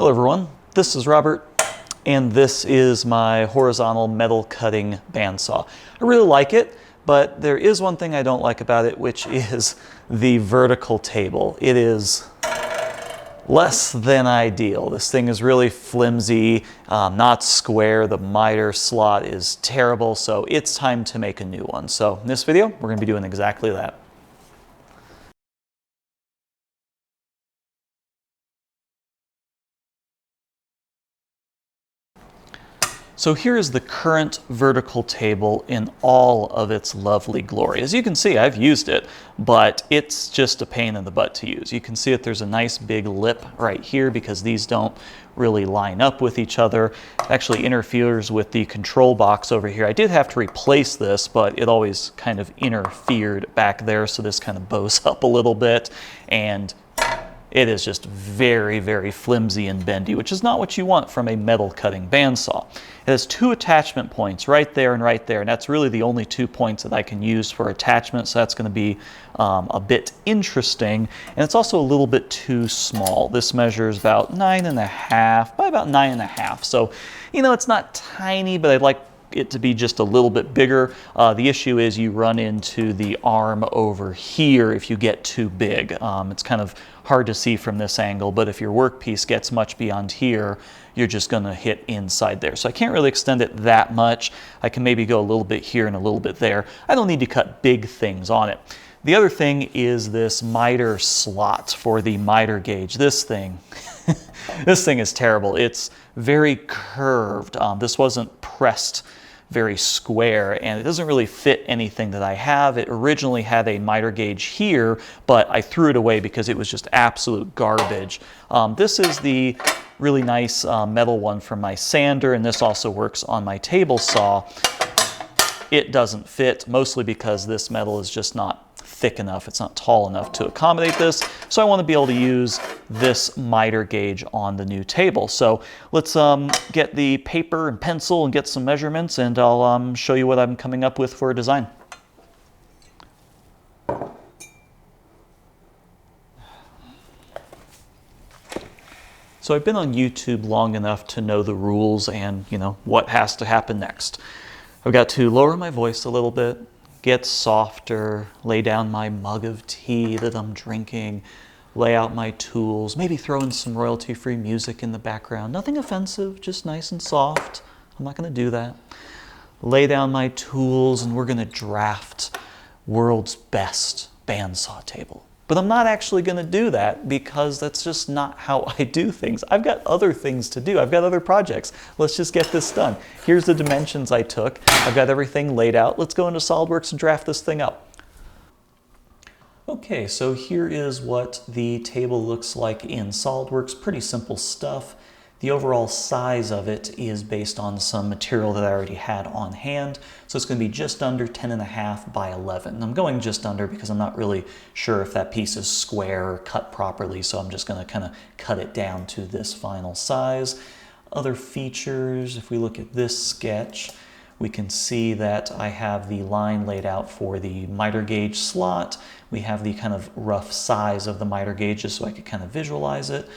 Hello everyone, this is Robert, and this is my horizontal metal cutting bandsaw. I really like it, but there is one thing I don't like about it, which is the vertical table. It is less than ideal. This thing is really flimsy, not square. The miter slot is terrible, so it's time to make a new one. So in this video, we're going to be doing exactly that. So here is the current vertical table in all of its lovely glory. As you can see, I've used it, but it's just a pain in the butt to use. You can see that there's a nice big lip right here because these don't really line up with each other. It actually interferes with the control box over here. I did have to replace this, but it always kind of interfered back there, so this kind of bows up a little bit, and it is just very, very flimsy and bendy, which is not what you want from a metal cutting bandsaw. It has two attachment points right there, and that's really the only 2 points that I can use for attachment, so that's going to be a bit interesting. And it's also a little bit too small. This measures about 9.5 by about 9.5. So, you know, it's not tiny, but I'd like it to be just a little bit bigger. The issue is you run into the arm over here if you get too big. It's kind of hard to see from this angle, but if your workpiece gets much beyond here, you're just going to hit inside there. So I can't really extend it that much. I can maybe go a little bit here and a little bit there. I don't need to cut big things on it. The other thing is this miter slot for the miter gauge. This thing, this thing is terrible. It's very curved. This wasn't pressed very square, and it doesn't really fit anything that I have. It originally had a miter gauge here, but I threw it away because it was just absolute garbage. This is the really nice metal one from my sander, and this also works on my table saw. It doesn't fit, mostly because this metal is just not thick enough. It's not tall enough to accommodate this. So I want to be able to use this miter gauge on the new table. So let's get the paper and pencil and get some measurements, and I'll show you what I'm coming up with for a design. So I've been on YouTube long enough to know the rules and, you know, what has to happen next. I've got to lower my voice a little bit, get softer, lay down my mug of tea that I'm drinking, lay out my tools, maybe throw in some royalty-free music in the background. Nothing offensive, just nice and soft. I'm not going to do that. Lay down my tools, and we're going to draft world's best bandsaw table. But I'm not actually going to do that because that's just not how I do things. I've got other things to do. I've got other projects. Let's just get this done. Here's the dimensions I took. I've got everything laid out. Let's go into SolidWorks and draft this thing up. Okay, so here is what the table looks like in SolidWorks. Pretty simple stuff. The overall size of it is based on some material that I already had on hand. So it's going to be just under 10.5 by 11. I'm going just under because I'm not really sure if that piece is square or cut properly. So I'm just going to kind of cut it down to this final size. Other features, if we look at this sketch, we can see that I have the line laid out for the miter gauge slot. We have the kind of rough size of the miter gauges so I could kind of visualize it.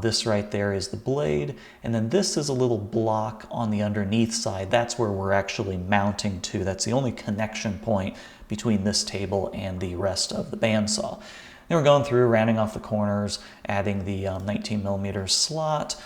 This right there is the blade, and then this is a little block on the underneath side. That's where we're actually mounting to. That's the only connection point between this table and the rest of the bandsaw. Then we're going through, rounding off the corners, adding the 19mm slot.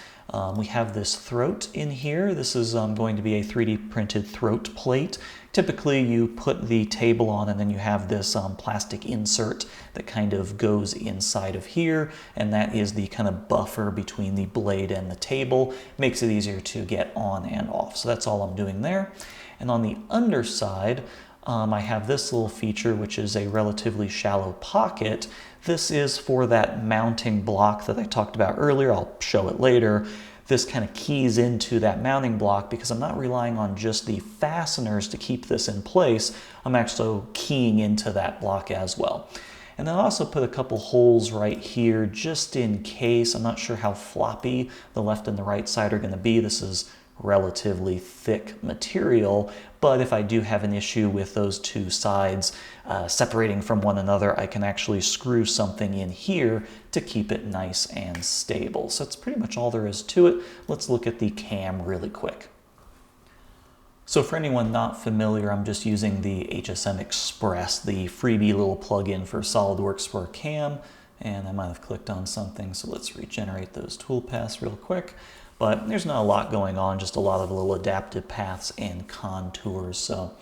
We have this throat in here. This is going to be a 3D printed throat plate. Typically you put the table on and then you have this plastic insert that kind of goes inside of here, and that is the kind of buffer between the blade and the table. Makes it easier to get on and off. So that's all I'm doing there. And on the underside, I have this little feature, which is a relatively shallow pocket. This is for that mounting block that I talked about earlier. I'll show it later. This kind of keys into that mounting block because I'm not relying on just the fasteners to keep this in place. I'm actually keying into that block as well. And then I also put a couple holes right here just in case. I'm not sure how floppy the left and the right side are going to be. This is relatively thick material, but if I do have an issue with those two sides separating from one another, I can actually screw something in here to keep it nice and stable. So that's pretty much all there is to it. Let's look at the cam really quick. So for anyone not familiar, I'm just using the HSM Express, the freebie little plugin for SolidWorks for cam, and I might have clicked on something, so let's regenerate those toolpaths real quick. But there's not a lot going on, just a lot of little adaptive paths and contours. So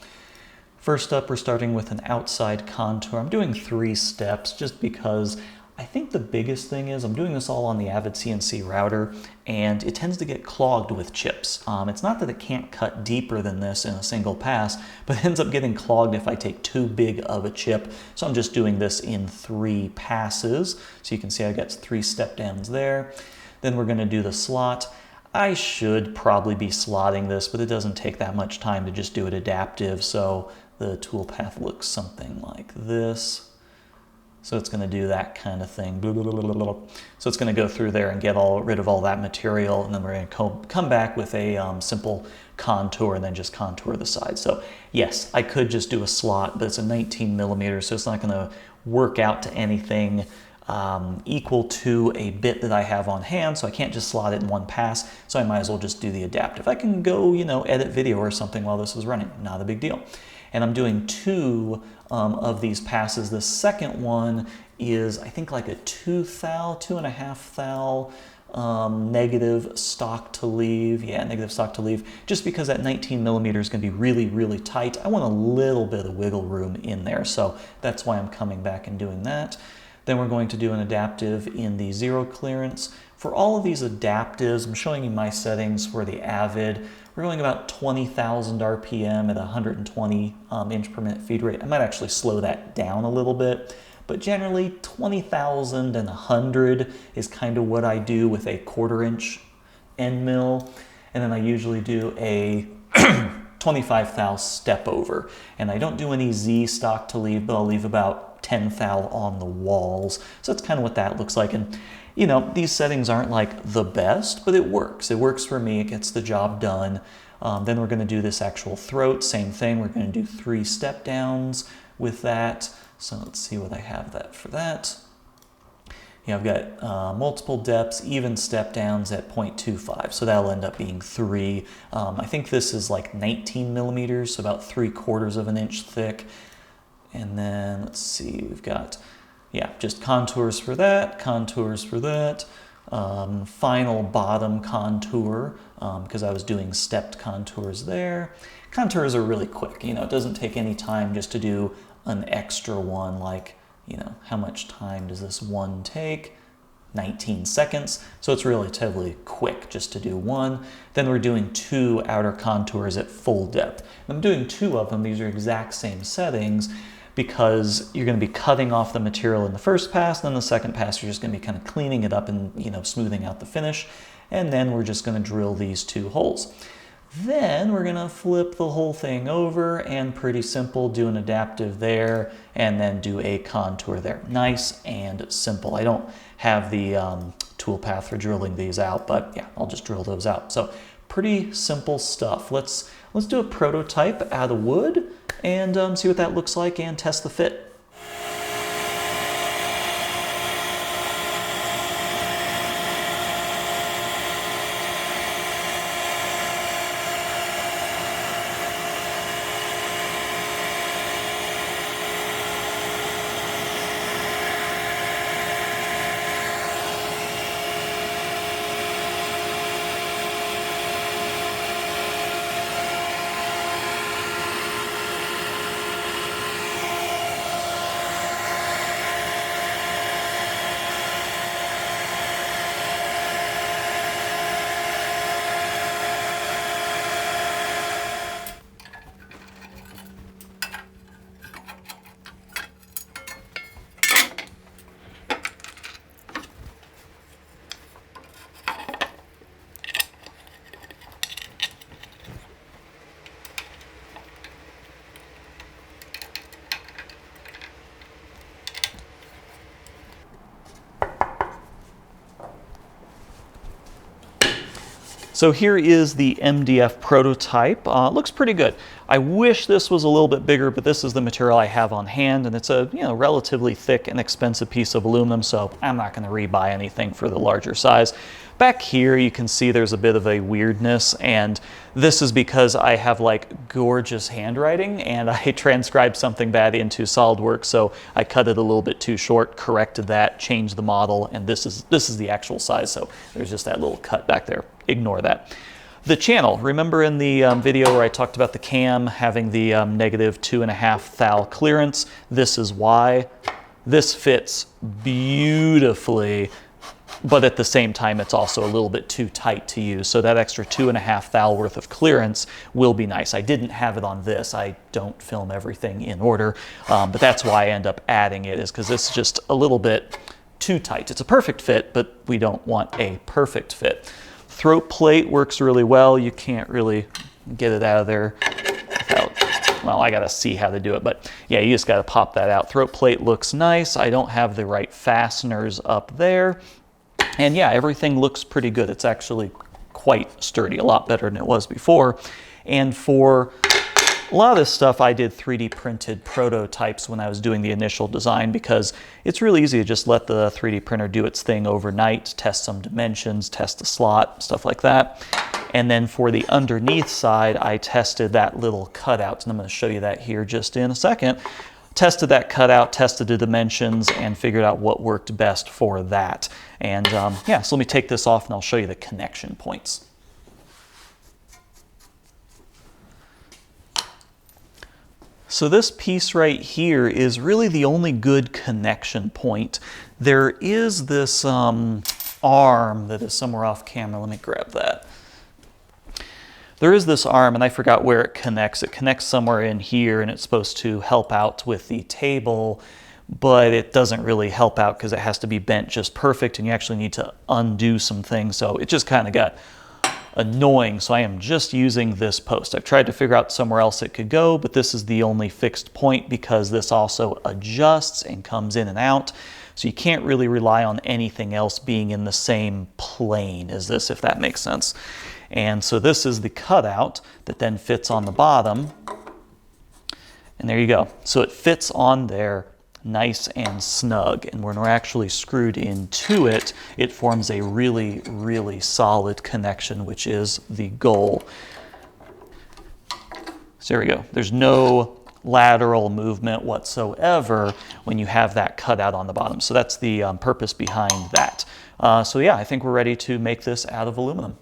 first up, we're starting with an outside contour. I'm doing 3 steps just because I think the biggest thing is I'm doing this all on the Avid CNC router, and it tends to get clogged with chips. It's not that it can't cut deeper than this in a single pass, but it ends up getting clogged if I take too big of a chip. So I'm just doing this in 3 passes. So you can see I've got 3 step downs there. Then we're going to do the slot. I should probably be slotting this, but it doesn't take that much time to just do it adaptive. So the toolpath looks something like this. So it's going to do that kind of thing. So it's going to go through there and get rid of all that material, and then we're going to come back with a simple contour and then just contour the side. So yes, I could just do a slot, but it's a 19 millimeter, so it's not going to work out to anything equal to a bit that I have on hand, so I can't just slot it in one pass, so I might as well just do the adaptive. I can go, edit video or something while this is running, not a big deal. And I'm doing 2 of these passes. The second one is, I think, like a 2.5 thou negative stock to leave. Yeah, negative stock to leave, just because that 19 millimeter is going to be really, really tight. I want a little bit of wiggle room in there, so that's why I'm coming back and doing that. Then we're going to do an adaptive in the 0 clearance. For all of these adaptives, I'm showing you my settings for the Avid. We're going about 20,000 RPM at 120 inch per minute feed rate. I might actually slow that down a little bit, but generally 20,000 and 100 is kind of what I do with a 1/4 inch end mill. And then I usually do a 25 thou step over. And I don't do any Z stock to leave, but I'll leave about 10 thou on the walls. So that's kind of what that looks like. And these settings aren't like the best, but it works. It works for me. It gets the job done. Then we're going to do this actual throat. Same thing. We're going to do 3 step downs with that. So let's see what I have for that. I've got multiple depths, even step downs at 0.25. So that'll end up being 3. I think this is like 19 millimeters, so about 3/4 of an inch thick. And then let's see, we've got, just contours for that, contours for that. Final bottom contour, because I was doing stepped contours there. Contours are really quick. It doesn't take any time just to do an extra one, like, how much time does this one take? 19 seconds. So it's relatively quick just to do one. Then we're doing 2 outer contours at full depth. I'm doing 2 of them. These are exact same settings, because you're going to be cutting off the material in the first pass, and then the second pass you're just going to be kind of cleaning it up and smoothing out the finish, and then we're just going to drill these 2 holes. Then we're going to flip the whole thing over, and pretty simple, do an adaptive there, and then do a contour there. Nice and simple. I don't have the toolpath for drilling these out, but yeah, I'll just drill those out. So pretty simple stuff. Let's do a prototype out of wood and see what that looks like and test the fit. So here is the MDF Prototype. Looks pretty good. I wish this was a little bit bigger, but this is the material I have on hand, and it's a relatively thick and expensive piece of aluminum, so I'm not going to rebuy anything for the larger size. Back here you can see there's a bit of a weirdness, and this is because I have like gorgeous handwriting and I transcribed something bad into SolidWorks, so I cut it a little bit too short, corrected that, changed the model, and this is the actual size, so there's just that little cut back there. Ignore that. The channel, remember in the video where I talked about the cam having the -2.5 thou clearance? This is why. This fits beautifully, but at the same time it's also a little bit too tight to use, so that extra 2.5 thou worth of clearance will be nice. I didn't have it on this. I don't film everything in order, but that's why I end up adding it, is because it's just a little bit too tight. It's a perfect fit, but we don't want a perfect fit. Throat plate works really well. You can't really get it out of there without, well, I gotta see how to do it, but yeah, you just gotta pop that out. Throat plate looks nice. I don't have the right fasteners up there. And yeah, everything looks pretty good. It's actually quite sturdy, a lot better than it was before. And for a lot of this stuff, I did 3D printed prototypes when I was doing the initial design, because it's really easy to just let the 3D printer do its thing overnight, test some dimensions, test the slot, stuff like that. And then for the underneath side, I tested that little cutout, and I'm going to show you that here just in a second. Tested that cutout, tested the dimensions, and figured out what worked best for that. And yeah, so let me take this off and I'll show you the connection points. So this piece right here is really the only good connection point. There is this arm that is somewhere off camera. Let me grab that. There is this arm, and I forgot where it connects. It connects somewhere in here, and it's supposed to help out with the table, but it doesn't really help out because it has to be bent just perfect, and you actually need to undo some things, so it just kind of got annoying. So I am just using this post. I've tried to figure out somewhere else it could go, but this is the only fixed point because this also adjusts and comes in and out. So you can't really rely on anything else being in the same plane as this, if that makes sense. And so this is the cutout that then fits on the bottom. And there you go. So it fits on there nice and snug. And when we're actually screwed into it, it forms a really, really solid connection, which is the goal. So there we go. There's no lateral movement whatsoever when you have that cutout on the bottom. So that's the purpose behind that. So yeah, I think we're ready to make this out of aluminum.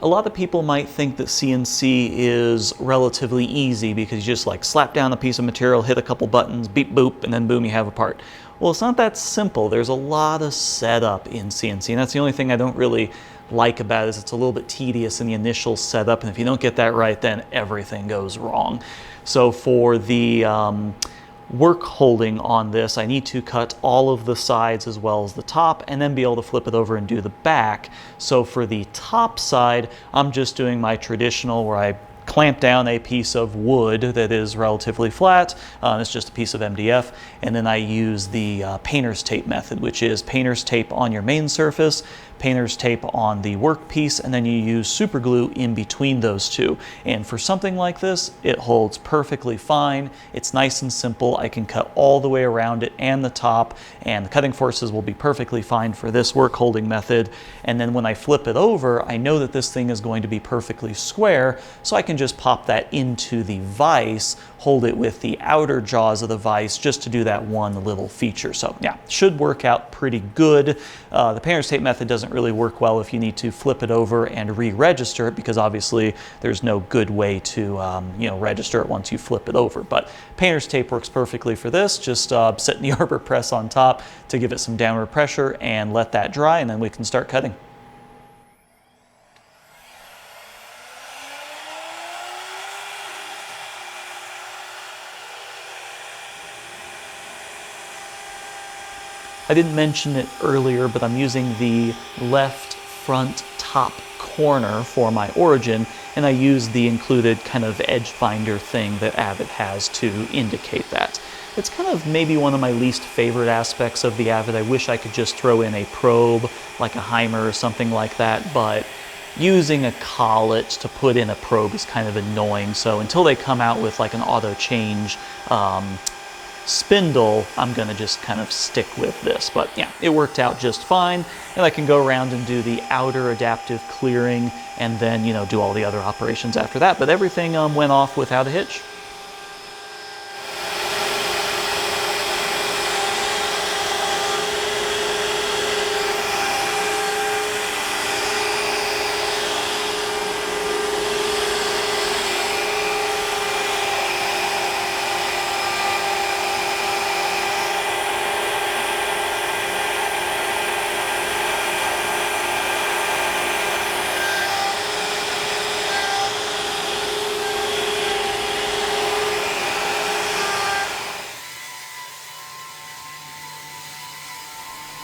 A lot of people might think that CNC is relatively easy because you just like slap down a piece of material, hit a couple buttons, beep boop, and then boom, you have a part. Well, it's not that simple. There's a lot of setup in CNC, and that's the only thing I don't really like about it, is it's a little bit tedious in the initial setup, and if you don't get that right, then everything goes wrong. So for the work holding on this, I need to cut all of the sides as well as the top, and then be able to flip it over and do the back. So for the top side, I'm just doing my traditional where I clamp down a piece of wood that is relatively flat. It's just a piece of MDF, and then I use the painter's tape method, which is painter's tape on your main surface, painter's tape on the workpiece, and then you use super glue in between those two. And for something like this, it holds perfectly fine. It's nice and simple. I can cut all the way around it and the top, and the cutting forces will be perfectly fine for this work holding method. And then when I flip it over, I know that this thing is going to be perfectly square, so I can just pop that into the vise, hold it with the outer jaws of the vise just to do that one little feature. So yeah, should work out pretty good. The painter's tape method doesn't really work well if you need to flip it over and re-register it, because obviously there's no good way to register it once you flip it over. But painter's tape works perfectly for this. Just set the arbor press on top to give it some downward pressure and let that dry, and then we can start cutting. I didn't mention it earlier, but I'm using the left front top corner for my origin, and I use the included kind of edge finder thing that Avid has to indicate that. It's kind of maybe one of my least favorite aspects of the Avid. I wish I could just throw in a probe, like a Heimer or something like that, but using a collet to put in a probe is kind of annoying. So until they come out with like an auto change spindle, I'm gonna just kind of stick with this. But yeah, it worked out just fine. And I can go around and do the outer adaptive clearing and then, you know, do all the other operations after that. But everything went off without a hitch.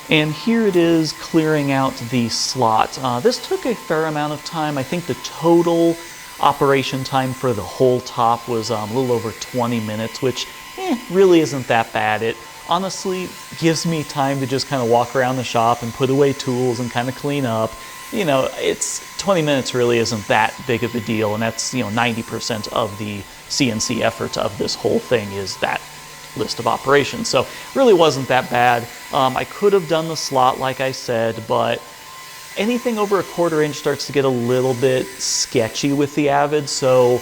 And here it is clearing out the slot. This took a fair amount of time. I think the total operation time for the whole top was a little over 20 minutes, which really isn't that bad. It honestly gives me time to just kind of walk around the shop and put away tools and kind of clean up. You know, 20 minutes really isn't that big of a deal, and that's, you know, 90% of the CNC effort of this whole thing is that list of operations. So really wasn't that bad. I could have done the slot like I said, but anything over a 1/4 inch starts to get a little bit sketchy with the Avid, so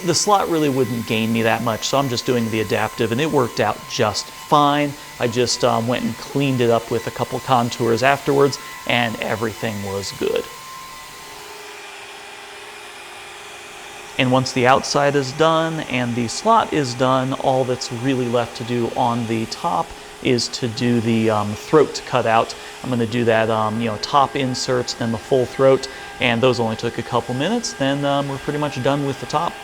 the slot really wouldn't gain me that much, so I'm just doing the adaptive, and it worked out just fine. I just went and cleaned it up with a couple contours afterwards, and everything was good. And once the outside is done and the slot is done, all that's really left to do on the top is to do the throat cutout. I'm going to do that, you know, top insert, then the full throat, and those only took a couple minutes. Then we're pretty much done with the top.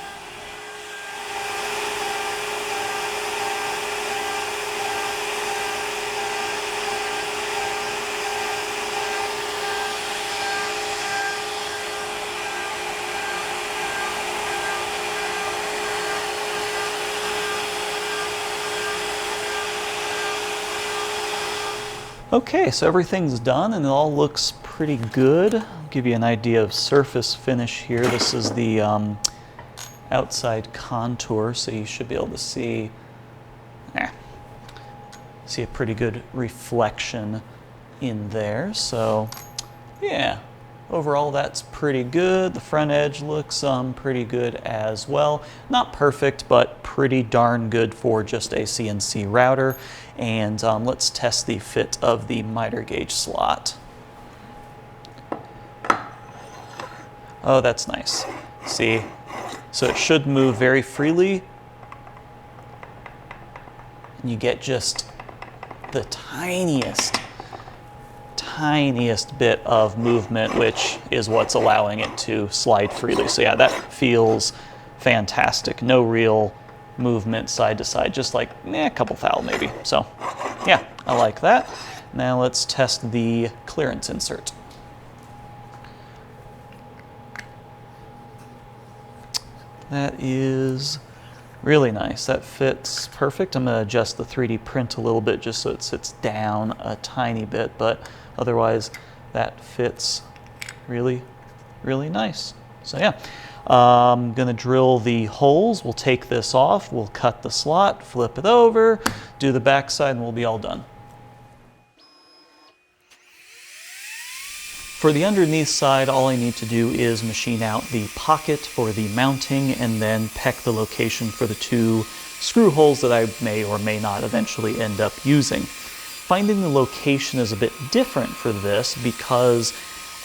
Okay, so everything's done and it all looks pretty good. I'll give you an idea of surface finish here. This is the outside contour, so you should be able to see a pretty good reflection in there. So yeah, overall that's pretty good. The front edge looks pretty good as well. Not perfect, but pretty darn good for just a CNC router. And let's test the fit of the miter gauge slot. Oh, that's nice. See? So it should move very freely. And you get just the tiniest bit of movement, which is what's allowing it to slide freely. So yeah, that feels fantastic. No real movement side to side, just like a couple thou maybe. So yeah, I like that. Now let's test the clearance insert. That is really nice. That fits perfect. I'm going to adjust the 3D print a little bit just so it sits down a tiny bit, but otherwise that fits really, really nice. So yeah, I'm going to drill the holes. We'll take this off. We'll cut the slot, flip it over, do the back side, and we'll be all done. For the underneath side, all I need to do is machine out the pocket for the mounting and then peck the location for the 2 screw holes that I may or may not eventually end up using. Finding the location is a bit different for this because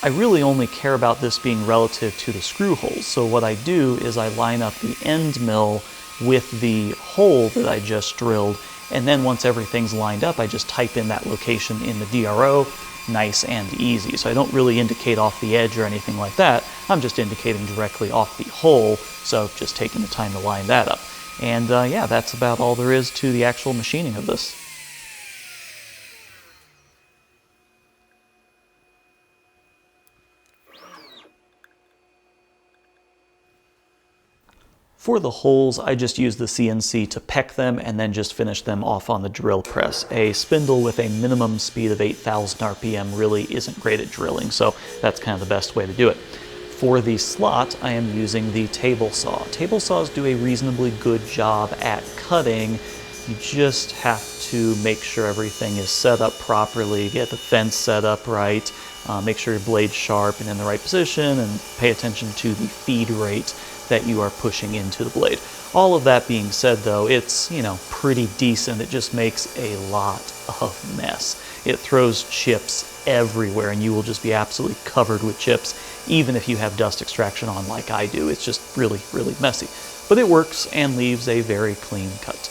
I really only care about this being relative to the screw holes. So what I do is I line up the end mill with the hole that I just drilled, and then once everything's lined up, I just type in that location in the DRO. Nice and easy. So I don't really indicate off the edge or anything like that. I'm just indicating directly off the hole, so just taking the time to line that up. And yeah, that's about all there is to the actual machining of this. For the holes, I just use the CNC to peck them and then just finish them off on the drill press. A spindle with a minimum speed of 8,000 RPM really isn't great at drilling, so that's kind of the best way to do it. For the slot, I am using the table saw. Table saws do a reasonably good job at cutting. You just have to make sure everything is set up properly, get the fence set up right, make sure your blade's sharp and in the right position, and pay attention to the feed rate that you are pushing into the blade. All of that being said though, it's, pretty decent. It just makes a lot of mess. It throws chips everywhere and you will just be absolutely covered with chips, even if you have dust extraction on like I do. It's just really, really messy. But it works and leaves a very clean cut.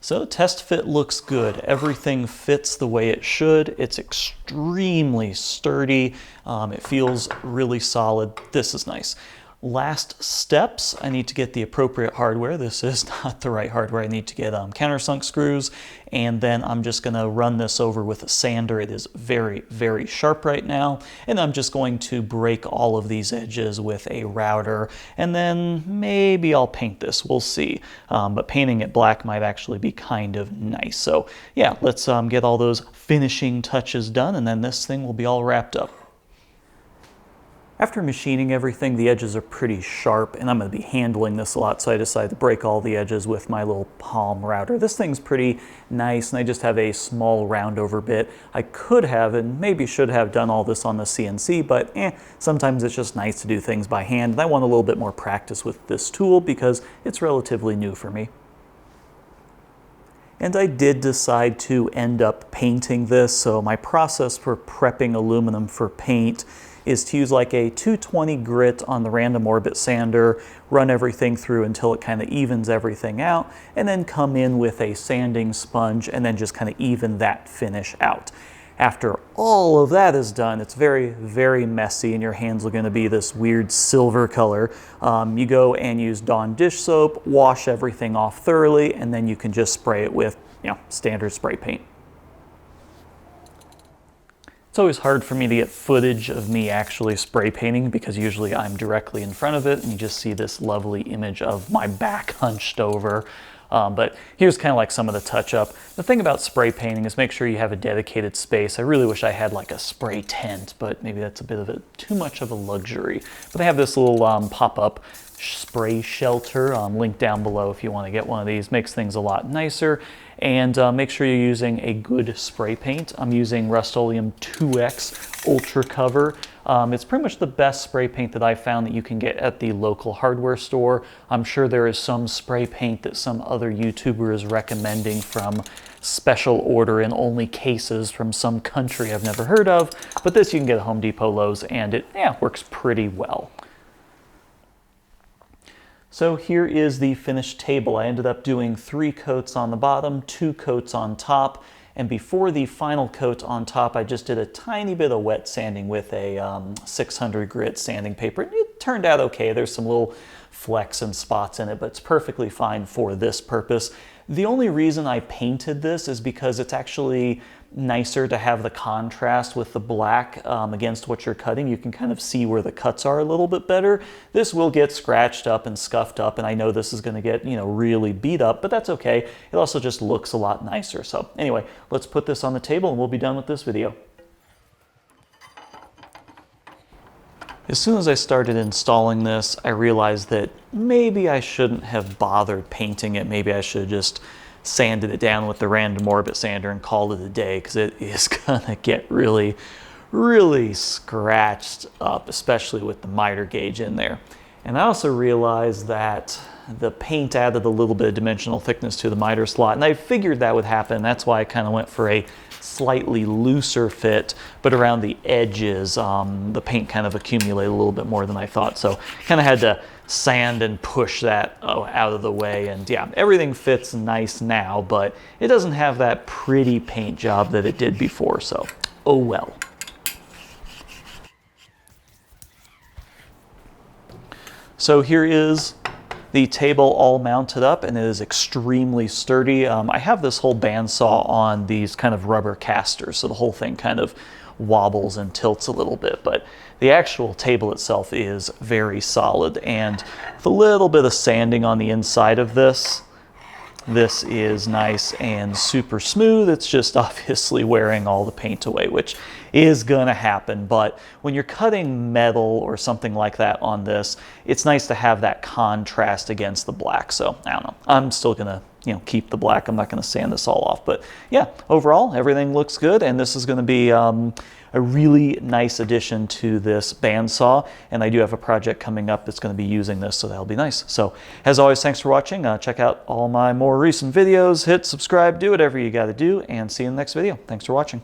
So test fit looks good. Everything fits the way it should. It's extremely sturdy. It feels really solid. This is nice. Last steps, I need to get the appropriate hardware. This is not the right hardware. I need to get countersunk screws, and then I'm just gonna run this over with a sander. It is very, very sharp right now, and I'm just going to break all of these edges with a router, and then maybe I'll paint this, we'll see. But painting it black might actually be kind of nice. So yeah, let's get all those finishing touches done, and then this thing will be all wrapped up. After machining everything, the edges are pretty sharp, and I'm going to be handling this a lot, so I decided to break all the edges with my little palm router. This thing's pretty nice, and I just have a small round over bit. I could have, and maybe should have, done all this on the CNC, but sometimes it's just nice to do things by hand, and I want a little bit more practice with this tool because it's relatively new for me. And I did decide to end up painting this, so my process for prepping aluminum for paint is to use like a 220 grit on the random orbit sander, run everything through until it kind of evens everything out, and then come in with a sanding sponge and then just kind of even that finish out. After all of that is done, it's very, very messy and your hands are going to be this weird silver color. You go and use Dawn dish soap, wash everything off thoroughly, and then you can just spray it with, standard spray paint. It's always hard for me to get footage of me actually spray painting because usually I'm directly in front of it and you just see this lovely image of my back hunched over. But here's kind of like some of the touch-up. The thing about spray painting is make sure you have a dedicated space. I really wish I had like a spray tent, but maybe that's a bit of too much of a luxury. But they have this little pop-up spray shelter, link down below if you want to get one of these. Makes things a lot nicer. And make sure you're using a good spray paint. I'm using Rust-Oleum 2X Ultra Cover. It's pretty much the best spray paint that I found that you can get at the local hardware store. I'm sure there is some spray paint that some other YouTuber is recommending from special order in only cases from some country I've never heard of, but this you can get at Home Depot, Lowe's, and it works pretty well. So here is the finished table. I ended up doing 3 coats on the bottom, 2 coats on top, and before the final coat on top, I just did a tiny bit of wet sanding with a 600 grit sanding paper. It turned out okay. There's some little flecks and spots in it, but it's perfectly fine for this purpose. The only reason I painted this is because it's actually nicer to have the contrast with the black against what you're cutting. You can kind of see where the cuts are a little bit better. This will get scratched up and scuffed up, and I know this is going to get, really beat up, but that's okay. It also just looks a lot nicer. So anyway, let's put this on the table and we'll be done with this video. As soon as I started installing this, I realized that maybe I shouldn't have bothered painting it. Maybe I should have just sanded it down with the random orbit sander and called it a day, because it is gonna get really, really scratched up, especially with the miter gauge in there. And I also realized that the paint added a little bit of dimensional thickness to the miter slot, and I figured that would happen. That's why I kind of went for a slightly looser fit, but around the edges, the paint kind of accumulated a little bit more than I thought. So kind of had to sand and push that out of the way. And yeah, everything fits nice now, but it doesn't have that pretty paint job that it did before. So, oh well. So here is the table all mounted up, and it is extremely sturdy. I have this whole bandsaw on these kind of rubber casters, so the whole thing kind of wobbles and tilts a little bit, but the actual table itself is very solid, and with a little bit of sanding on the inside of this, this is nice and super smooth. It's just obviously wearing all the paint away, which is gonna happen. But when you're cutting metal or something like that on this, it's nice to have that contrast against the black. So I don't know, I'm still gonna keep the black. I'm not gonna sand this all off. But yeah, overall, everything looks good. And this is gonna be a really nice addition to this bandsaw, and I do have a project coming up that's going to be using this, so that'll be nice. So as always, thanks for watching. Check out all my more recent videos, hit subscribe, do whatever you got to do, and see you in the next video. Thanks for watching.